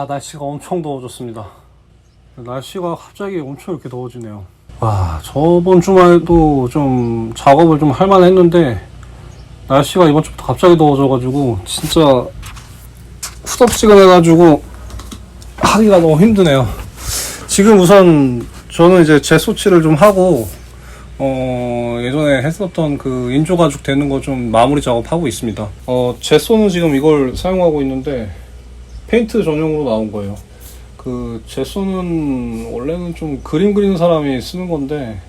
날씨가 엄청 더워졌습니다. 날씨가 갑자기 엄청 이렇게 더워지네요. 와, 저번 주말도 좀 작업을 좀 할만 했는데 날씨가 이번 주부터 갑자기 더워져가지고 진짜 후덥지근해가지고 하기가 너무 힘드네요. 지금 우선 저는 이제 재소치를 좀 하고 예전에 했었던 그 인조가죽 되는 거 좀 마무리 작업하고 있습니다. 제소는 지금 이걸 사용하고 있는데 페인트 전용으로 나온 거예요. 그 제소는 원래는 좀 그림 그리는 사람이 쓰는 건데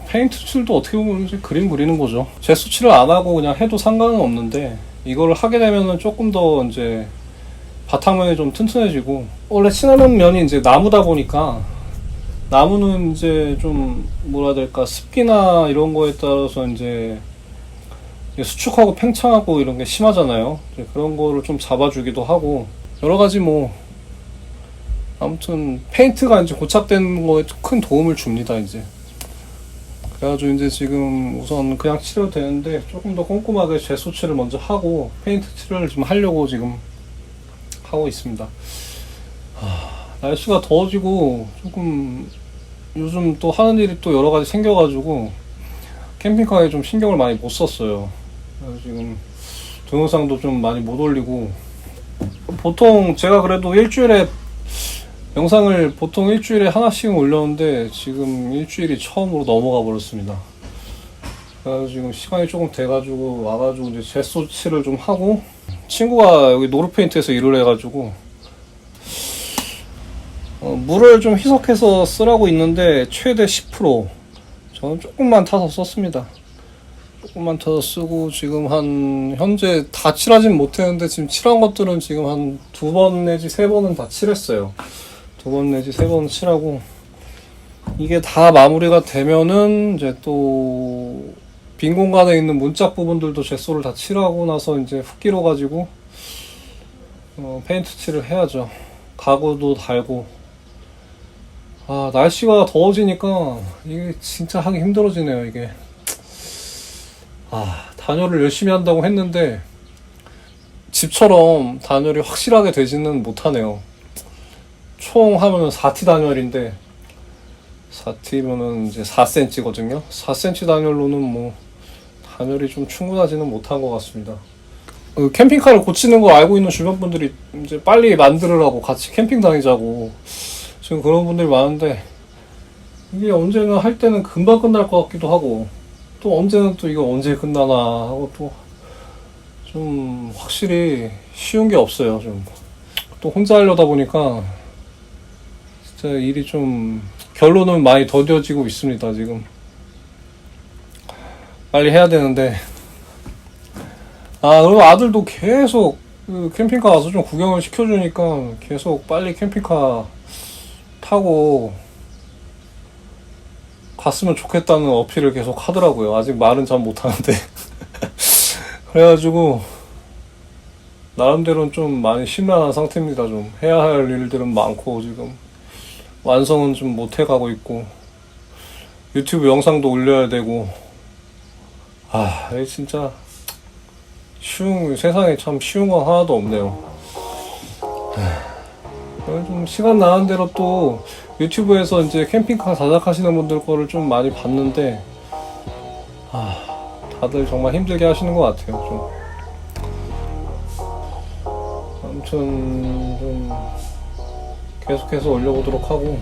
페인트 칠도 어떻게 보면 이제 그림 그리는 거죠. 제소 칠을 안 하고 그냥 해도 상관은 없는데 이거를 하게 되면은 조금 더 이제 바탕면이 좀 튼튼해지고, 원래 칠하는 면이 이제 나무다 보니까 나무는 이제 좀 뭐라 해야 될까, 습기나 이런 거에 따라서 이제 수축하고 팽창하고 이런 게 심하잖아요. 그런 거를 좀 잡아주기도 하고 여러 가지 뭐 아무튼 페인트가 이제 고착되는 거에 큰 도움을 줍니다. 이제 그래가지고 이제 지금 우선 그냥 칠해도 되는데 조금 더 꼼꼼하게 제소 칠을 먼저 하고 페인트 칠을 좀 하려고 지금 하고 있습니다. 날씨가 더워지고 조금 요즘 또 하는 일이 또 여러 가지 생겨가지고 캠핑카에 좀 신경을 많이 못 썼어요. 그래서 지금 동영상도 좀 많이 못 올리고, 보통 제가 그래도 영상을 보통 일주일에 하나씩은 올렸는데 지금 일주일이 처음으로 넘어가 버렸습니다. 그래서 지금 시간이 조금 돼가지고 와가지고 이제 제소 칠을 좀 하고, 친구가 여기 노르페인트에서 일을 해가지고 물을 좀 희석해서 쓰라고 있는데 최대 10%, 저는 조금만 타서 썼습니다. 조금만 타서 쓰고 지금 현재 다 칠하진 못했는데 지금 칠한 것들은 지금 한 2번 내지 3번은 다 칠했어요. 2번 내지 3번은 칠하고, 이게 다 마무리가 되면은 이제 또 빈 공간에 있는 문짝 부분들도 제소를 다 칠하고 나서 이제 붓기로 가지고 페인트 칠을 해야죠. 가구도 달고. 날씨가 더워지니까 이게 진짜 하기 힘들어지네요. 이게 단열을 열심히 한다고 했는데 집처럼 단열이 확실하게 되지는 못하네요. 총 하면은 4T 단열인데 4T면은 이제 4cm거든요. 4cm 단열로는 뭐 단열이 좀 충분하지는 못한 것 같습니다. 캠핑카를 고치는 거 알고 있는 주변 분들이 이제 빨리 만들으라고, 같이 캠핑 다니자고 지금 그런 분들이 많은데, 이게 언제는 할 때는 금방 끝날 것 같기도 하고 또 언제는 또 이거 언제 끝나나 하고 또 좀 확실히 쉬운 게 없어요. 좀 또 혼자 하려다 보니까 진짜 일이 좀 결론은 많이 더뎌지고 있습니다. 지금 빨리 해야 되는데, 그리고 아들도 계속 그 캠핑카 와서 좀 구경을 시켜주니까 계속 빨리 캠핑카 타고 갔으면 좋겠다는 어필을 계속 하더라고요. 아직 말은 잘 못하는데 그래가지고 나름대로는 좀 많이 심란한 상태입니다. 좀 해야 할 일들은 많고 지금 완성은 좀 못해가고 있고 유튜브 영상도 올려야 되고, 이게 진짜 세상에 참 쉬운 건 하나도 없네요. 좀 시간 나는 대로 또 유튜브에서 이제 캠핑카 자작하시는 분들 거를 좀 많이 봤는데, 다들 정말 힘들게 하시는 것 같아요. 좀 아무튼 좀 계속해서 올려보도록 하고,